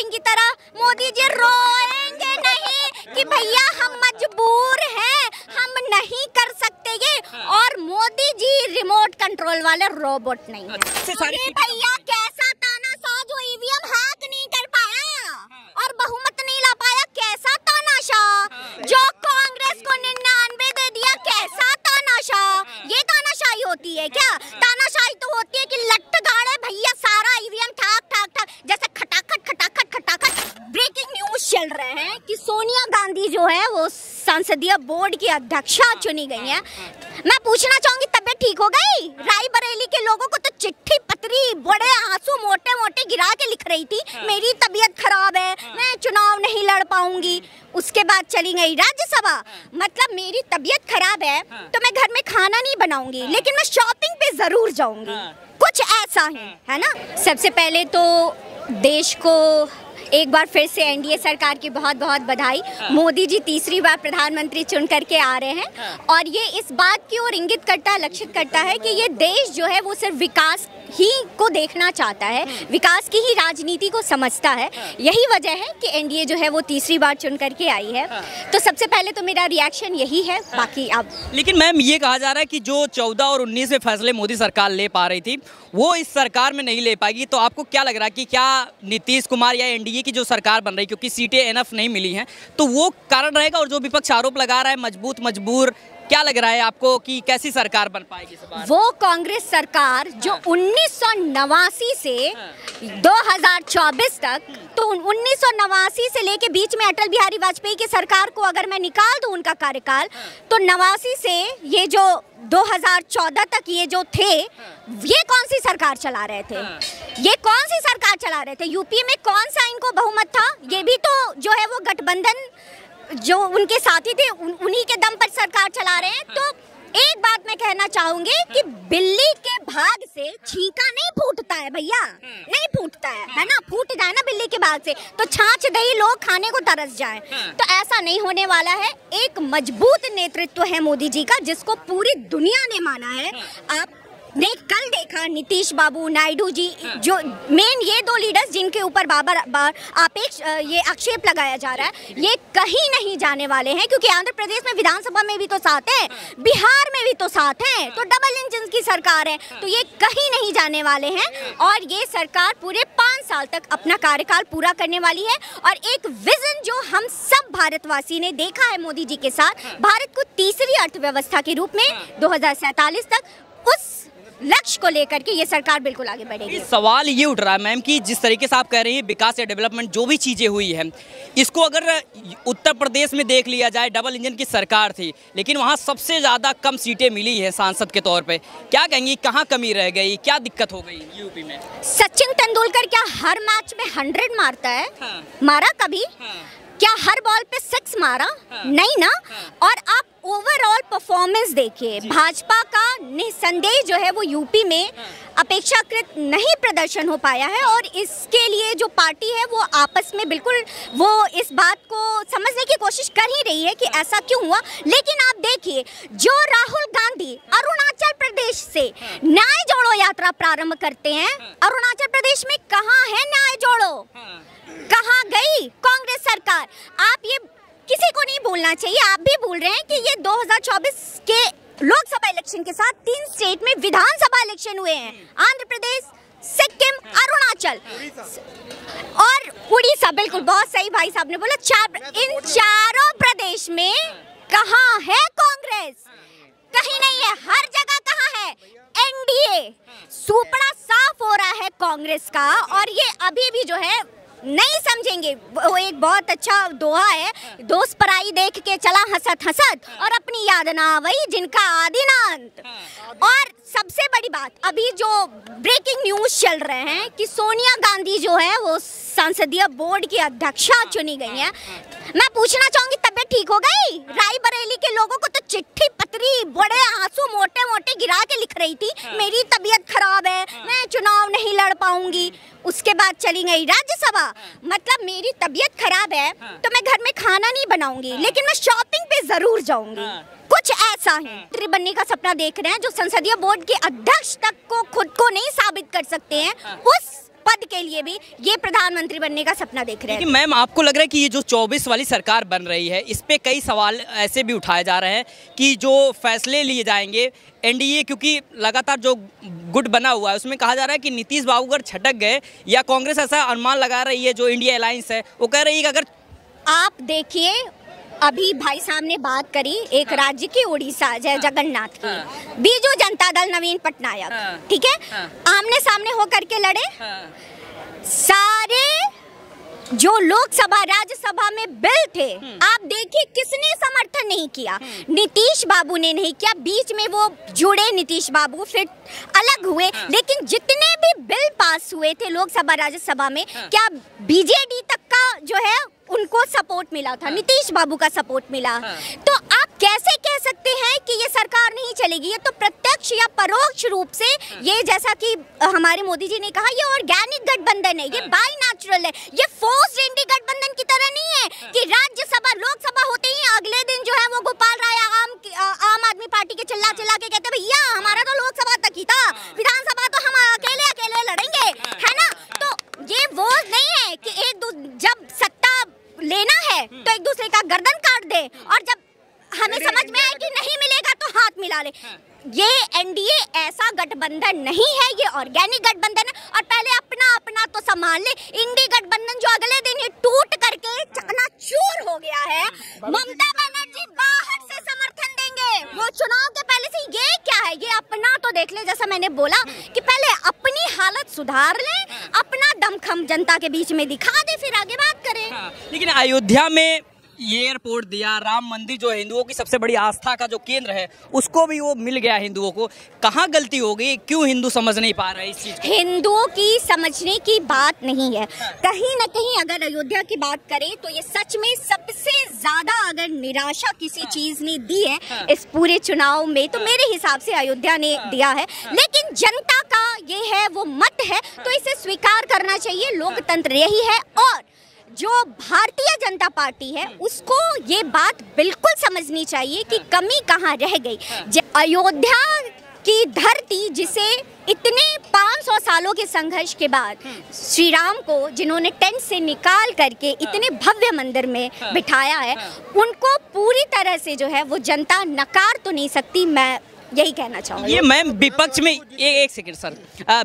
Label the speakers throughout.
Speaker 1: सिंह की तरह मोदी जी रोएंगे नहीं कि भैया हम मजबूर हैं, हम नहीं कर सकते ये। और मोदी जी रिमोट कंट्रोल वाले रोबोट नहीं है। भैया कैसा तानाशाह जो ईवीएम हैक नहीं कर पाया और बहुमत नहीं ला पाया, कैसा तानाशाह जो कांग्रेस को 99 दे दिया, कैसा तानाशाह। ये तानाशाही होती है क्या? तानाशाही तो होती है कि लट्ठ गाड़े भैया सारा ईवीएम ठाक ठाक ठाक, जैसे खटाखट खटाखट खटाखट। ब्रेकिंग न्यूज चल रहे हैं कि सोनिया गांधी जो है वो संसदीय बोर्ड की अध्यक्षा चुनी गई हैं। मैं पूछना चाहूंगी तबीयत ठीक हो गई? रायबरेली के लोगों को तो चिट्ठी पत्री बड़े आंसू मोटे मोटे गिरा के लिख रही थी, मेरी तबीयत खराब है, मैं चुनाव नहीं लड़ पाऊंगी। उसके बाद चली गई राज्यसभा, मतलब मेरी तबीयत खराब है तो मैं घर में खाना नहीं बनाऊंगी, लेकिन मैं शॉपिंग पे जरूर जाऊंगी। कुछ ऐसा है ना। सबसे पहले तो देश को एक बार फिर से एनडीए सरकार की बहुत बहुत बधाई। मोदी जी तीसरी बार प्रधानमंत्री चुन करके आ रहे हैं और ये इस बात की ओर इंगित करता है, लक्षित करता है कि ये देश जो है वो सिर्फ विकास ही को देखना चाहता है, विकास की ही राजनीति को समझता है। यही वजह है कि एनडीए जो है वो तीसरी बार चुन करके आई है। तो सबसे पहले तो मेरा रिएक्शन यही है, बाकी अब।
Speaker 2: लेकिन मैम ये कहा जा रहा है कि जो 14 और 19 में फैसले मोदी सरकार ले पा रही थी वो इस सरकार में नहीं ले पाएगी, तो आपको क्या लग रहा है कि क्या नीतीश कुमार या एनडीए की जो सरकार बन रही, क्योंकि सीटें एनफ नहीं मिली हैं, तो वो कारण रहेगा? और जो विपक्ष आरोप लगा रहा है मजबूर, क्या लग रहा है आपको कि कैसी सरकार बन पाएगी इस बार?
Speaker 1: वो कांग्रेस सरकार जो 1989 से 2024 तक, तो 1989 से लेके बीच में अटल बिहारी वाजपेयी की सरकार को अगर मैं निकाल दूं उनका कार्यकाल, तो 89 से ये जो 2014 तक ये जो थे, ये कौन सी सरकार चला रहे थे? ये कौन सी सरकार चला रहे थे? यूपी में कौन सा इनको बहुमत था? ये भी तो जो है वो गठबंधन जो उनके साथी थे उन्हीं के दम पर सरकार चला रहे हैं। तो एक बात मैं कहना चाहूंगी कि बिल्ली के भाग से छींका नहीं फूटता है भैया, नहीं फूटता है ना। फूट जाए ना बिल्ली के भाग से तो छाछ दही लोग खाने को तरस जाए, तो ऐसा नहीं होने वाला है। एक मजबूत नेतृत्व है मोदी जी का, जिसको पूरी दुनिया ने माना है। आप कल देखा नीतीश बाबू, नायडू जी, जो मेन ये दो लीडर्स जिनके ऊपर ये आक्षेप लगाया जा रहा है, ये कहीं नहीं जाने वाले हैं, क्योंकि आंध्र प्रदेश में विधानसभा में भी तो साथ हैं, बिहार में भी तो साथ हैं, तो डबल इंजन की सरकार है, तो ये कहीं नहीं जाने वाले हैं। और ये सरकार पूरे 5 साल तक अपना कार्यकाल पूरा करने वाली है। और एक विजन जो हम सब भारतवासी ने देखा है मोदी जी के साथ, भारत को तीसरी अर्थव्यवस्था के रूप में 2047 तक, उस लक्ष्य को लेकर के ये सरकार बिल्कुल आगे बढ़ेगी।
Speaker 2: सवाल ये उठ रहा है मैम कि जिस तरीके से आप कह रही हैं विकास या डेवलपमेंट जो भी चीज़ें हुई हैं, इसको अगर उत्तर प्रदेश में देख लिया जाए, डबल इंजन की सरकार थी लेकिन वहाँ सबसे ज़्यादा कम सीटें मिली है सांसद के तौर पे, क्या कहेंगी कहाँ कमी रह गई, क्या दिक्कत हो गई यूपी में?
Speaker 1: सचिन तेंदुलकर क्या हर मैच में 100 मारता है? मारा कभी? क्या हर बॉल पे 6 मारा? नहीं ना। और आप ओवरऑल परफॉर्मेंस देखिए, भाजपा का निसंदेह जो है वो यूपी में अपेक्षाकृत नहीं प्रदर्शन हो पाया है। और इसके लिए जो पार्टी है वो आपस में बिल्कुल वो इस बात को समझने की कोशिश कर ही रही है कि ऐसा क्यों हुआ। लेकिन आप देखिए, जो राहुल गांधी अरुणाचल प्रदेश से न्याय जोड़ो यात्रा प्रारंभ करते हैं, अरुणाचल प्रदेश में कहाँ है न्याय जोड़ो? कहाँ गई कांग्रेस सरकार? आप ये किसी को नहीं भूलना चाहिए, आप भी भूल रहे हैं कि ये 2024 के लोकसभा इलेक्शन के साथ 3 स्टेट में विधानसभा इलेक्शन हुए हैं, आंध्र प्रदेश, सिक्किम, अरुणाचल और उड़ीसा। बिल्कुल बहुत सही भाई साहब ने बोला, इन चारों प्रदेश में कहाँ है कांग्रेस? कहीं नहीं है। हर जगह कहाँ है? एनडीए। सुपड़ा साफ हो रहा है कांग्रेस का। और ये अभी भी जो है नहीं समझेंगे। वो एक बहुत अच्छा दोहा है, दोस्त पराई देख के चला हंसत हंसत और अपनी याद ना वही जिनका आदि ना अंत। और सबसे बड़ी बात, अभी जो ब्रेकिंग न्यूज चल रहे हैं कि सोनिया गांधी जो है वो संसदीय बोर्ड की अध्यक्षा चुनी गई हैं। मैं पूछना चाहूंगी तबीयत ठीक हो गई? रायबरेली के लोगों को तो चिट्ठी पत्री बड़े आंसू मोटे मोटे गिरा के लिख रही थी, मेरी तबीयत खराब है, मैं चुनाव नहीं लड़ पाऊंगी। उसके बाद चली गई राज्यसभा, मतलब मेरी तबीयत खराब है तो मैं घर में खाना नहीं बनाऊंगी, लेकिन मैं शॉपिंग पे जरूर जाऊंगी। कुछ ऐसा है। मंत्री बनने का सपना देख रहे हैं, जो संसदीय बोर्ड के अध्यक्ष तक को खुद को नहीं साबित कर सकते हैं, उस पद के लिए भी ये प्रधानमंत्री बनने का सपना देख रहे हैं।
Speaker 2: लेकिन मैम आपको लग रहा है कि ये जो 24 वाली सरकार बन रही है इस पे कई सवाल ऐसे भी उठाए जा रहे हैं कि जो फैसले लिए जाएंगे एनडीए, क्योंकि लगातार जो गुट बना हुआ है उसमें कहा जा रहा है कि नीतीश बाबू अगर छटक गए, या कांग्रेस ऐसा अनुमान लगा रही है, जो इंडिया अलायंस है वो कह रही है कि अगर आप
Speaker 1: देखिए अभी भाई साहब ने बात करी एक राज्य की उड़ीसा जय जगन्नाथ की, बीजू जनता दल नवीन पटनायक, ठीक है, आमने सामने होकर के लड़े, सारे जो लोकसभा राज्यसभा में बिल थे आप देखिए किसने समर्थन नहीं किया, नीतीश बाबू ने नहीं किया, बीच में वो जुड़े नीतीश बाबू फिर अलग हुए, लेकिन जितने भी बिल पास हुए थे लोकसभा राज्यसभा में क्या बीजेडी तक का जो है उनको सपोर्ट मिला था, नीतीश बाबू का सपोर्ट मिला। तो आप कैसे कह सकते हैं कि ये सरकार नहीं चलेगी? ये तो प्रत्यक्ष या परोक्ष रूप से ये, जैसा कि हमारे मोदी जी ने कहा, ये ऑर्गेनिक गठबंधन है, ये बाय नेचुरल है, ये फोर्स्ड इंडी गठबंधन की तरह नहीं है कि राज्यसभा लोकसभा होते ही अगले दिन जो है वो गोपाल राय आम आदमी पार्टी के चिल्ला चिल्ला के कहते भैया हमारा तो लोकसभा तक ही था, विधानसभा तो हम अकेले अकेले लड़ेंगे, है ना। तो ये वो नहीं है कि जब सत्ता लेना है तो एक दूसरे का गर्दन काट दे, और जब हमें समझ में आए कि नहीं मिलेगा तो हाथ मिला ले। ये एनडीए ऐसा गठबंधन नहीं है, ये ऑर्गेनिक गठबंधन है, और पहले अपना अपना तो संभाल ले। इंडी गठबंधन जो अगले दिन ही टूट करके चकनाचूर हो गया है, ममता बनर्जी बाहर से समर्थन देंगे, वो चुनाव के पहले से। ये क्या है, ये अपना तो देख ले, जैसा मैंने बोला कि पहले अपनी हालत सुधार ले, अपना दमखम जनता के बीच में दिखा दे, फिर आगे बात करें।
Speaker 2: लेकिन अयोध्या में ये एयरपोर्ट दिया, राम मंदिर जो हिंदुओं की सबसे बड़ी आस्था का जो केंद्र है उसको भी वो मिल गया हिंदुओं को, कहाँ गलती हो गई, क्यों हिंदू समझ नहीं पा रहे इस चीज को?
Speaker 1: हिंदुओं की समझने की बात नहीं है, कहीं न कहीं अगर अयोध्या की बात करें तो ये सच में सबसे ज्यादा अगर निराशा किसी चीज ने दी है इस पूरे चुनाव में तो मेरे हिसाब से अयोध्या ने दिया है। लेकिन जनता का ये है वो मत है तो इसे स्वीकार करना चाहिए, लोकतंत्र यही है। और जो भारतीय जनता पार्टी है उसको ये बात बिल्कुल समझनी चाहिए कि कमी कहाँ रह गई। अयोध्या की धरती जिसे इतने 500 सालों के संघर्ष के बाद श्री राम को जिन्होंने टेंट से निकाल करके इतने भव्य मंदिर में बिठाया है, उनको पूरी तरह से जो है वो जनता नकार तो नहीं सकती, मैं यही कहना चाहूँगी।
Speaker 2: ये मैम विपक्ष में एक सेकंड सर,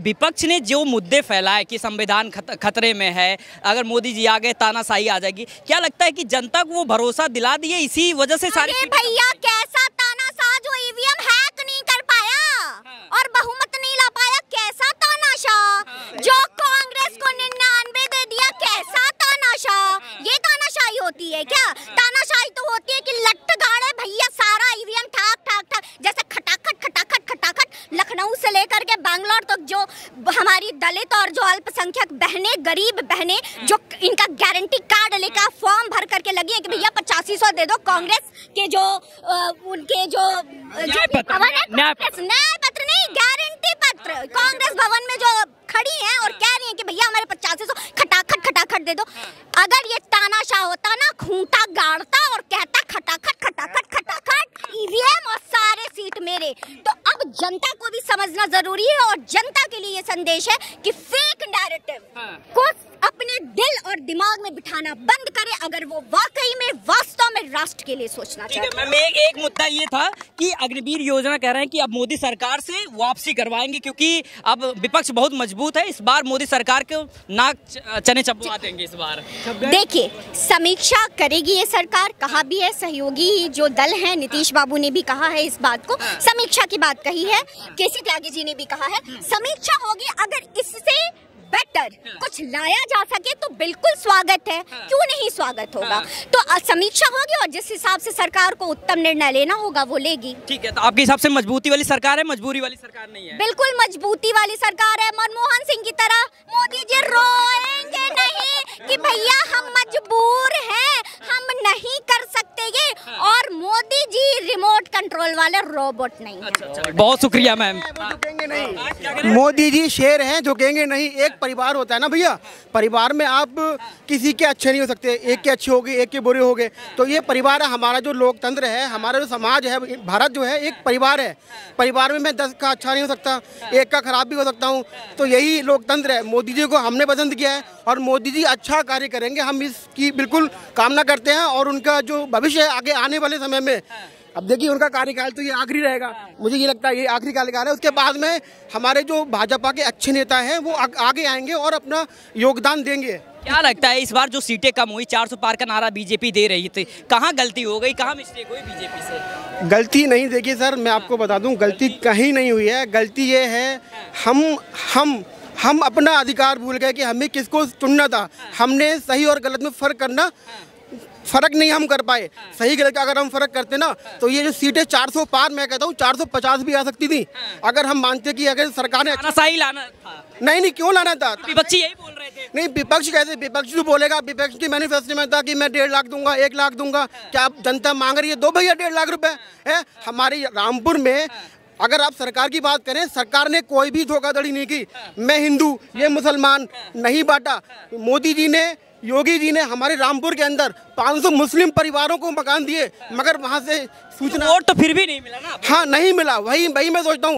Speaker 2: विपक्ष ने जो मुद्दे फैलाए कि संविधान खतरे में है, अगर मोदी जी आ गए तानाशाही आ जाएगी, क्या लगता है कि जनता को वो भरोसा दिला दिए इसी वजह से सारी?
Speaker 1: भैया कैसा तानाशाह जो ईवीएम हैक नहीं कर पाया और बहुमत नहीं ला पाया, कैसा तानाशाह जो कांग्रेस को 99 दे दिया, कैसा तानाशाह? ये तानाशाही होती है क्या? तानाशाही तो होती है कि लट्ठ गाड़े भैया सारा ईवीएम ठाक ठाक ठाक, जैसे खटाखट खटाखट खटाखट लखनऊ से लेकर के बैंगलोर तक जो हमारी दलित और जो अल्पसंख्यक बहनें, गरीब बहनें जो इनका गारंटी कार्ड लेकर फॉर्म भर करके लगी है कि भैया 8500 दे दो, कांग्रेस के जो उनके जो न्याय पत्र नहीं गारंटी पत्र कांग्रेस भवन में जो खड़ी हैं और कह रही हैं कि भैया हमारे 8500 खटाखट खटाखट दे दो। अगर ये तानाशाह होता ना, खूंटा गाड़ता और कहता खटाखट खटाखट खटाखट ईवीएम और सारे सीट मेरे, तो अब जनता को भी समझना जरूरी है और जनता के लिए ये संदेश है कि फेक नैरेटिव को अपने दिल और दिमाग में बिठाना बंद करे अगर वो वाकई में वास्तव में राष्ट्र के लिए सोचना चाहते हैं।
Speaker 2: मैम एक मुद्दा ये था कि अग्निवीर योजना कह रहे हैं कि अब मोदी सरकार से वापसी करवाएंगे क्योंकि अब विपक्ष बहुत मजबूत है, इस बार मोदी सरकार को नाक चने चबवा देंगे इस बार।
Speaker 1: देखिए समीक्षा करेगी ये सरकार, कहा भी है, सहयोगी जो दल है नीतीश बाबू ने भी कहा है इस बात को, समीक्षा की बात कही है, केसी त्यागी जी ने भी कहा है समीक्षा होगी, अगर इससे बेटर कुछ लाया जा सके तो बिल्कुल स्वागत है, क्यों नहीं स्वागत होगा। तो समीक्षा होगी और जिस हिसाब से सरकार को उत्तम निर्णय लेना होगा वो लेगी।
Speaker 2: ठीक है, तो आपके हिसाब से मजबूती वाली सरकार है, मजबूरी वाली सरकार नहीं है?
Speaker 1: बिल्कुल मजबूती वाली सरकार है। मनमोहन सिंह की तरह मोदी जी रोएंगे नहीं कि भैया हम मजबूर हैं, हम नहीं कर सकते ये, और Modi ji remote control level वाले रोबोट नहीं है।
Speaker 2: अच्छा, बहुत शुक्रिया मैम।
Speaker 3: वो झुकेंगे नहीं, मोदी जी शेर हैं, झुकेंगे नहीं। एक परिवार होता है ना भैया, परिवार में आप किसी के अच्छे नहीं हो सकते, एक के अच्छे हो गए, एक के बुरे हो गए। तो ये परिवार है हमारा, जो लोकतंत्र है, हमारा जो समाज है, भारत जो है एक परिवार है। परिवार में मैं 10 का अच्छा नहीं हो सकता, एक का खराब भी हो सकता हूँ। तो यही लोकतंत्र है। मोदी जी को हमने पसंद किया है और मोदी जी अच्छा कार्य करेंगे, हम इसकी बिल्कुल कामना करते हैं। और उनका जो भविष्य है आगे आने वाले समय में, अब देखिए उनका कार्यकाल तो ये आखिरी रहेगा, मुझे ये लगता है ये आखिरी कार्यकाल है। उसके बाद में हमारे जो भाजपा के अच्छे नेता हैं वो आगे आएंगे और अपना योगदान देंगे।
Speaker 2: क्या लगता है इस बार जो सीटें कम हुई, 400 पार का नारा बीजेपी दे रही थी, कहाँ गलती हो गई, कहाँ मिस्टेक हुई बीजेपी से?
Speaker 3: गलती नहीं, देखिए सर मैं आपको बता दूं, गलती कहीं नहीं हुई है। गलती ये है हम अपना अधिकार भूल गए कि हमें किसको चुनना था। हमने सही और गलत में फर्क नहीं हम कर पाए। सही गलत का अगर हम फर्क करते ना तो ये जो सीटें 400 पार, मैं कहता हूँ 450 भी आ सकती थी, अगर हम मानते कि अगर सरकार ने
Speaker 2: सही लाना था।
Speaker 3: नहीं क्यों लाना था?
Speaker 2: विपक्षी यही बोल रहे थे।
Speaker 3: नहीं, विपक्ष कैसे? विपक्ष जो बोलेगा, विपक्ष की मैनिफेस्टो में था कि मैं 1.5 लाख दूंगा, 1 लाख दूंगा। क्या जनता मांग रही है? दो भैया 1.5 लाख रुपए है। हमारे रामपुर में अगर आप सरकार की बात करें, सरकार ने कोई भी धोखाधड़ी नहीं की। मैं हिंदू, ये मुसलमान नहीं बांटा। मोदी जी ने, योगी जी ने हमारे रामपुर के अंदर 500 मुस्लिम परिवारों को मकान दिए, मगर वहाँ से सूचना
Speaker 2: वोट तो फिर भी नहीं मिला ना।
Speaker 3: हाँ नहीं मिला, वही मैं सोचता हूँ।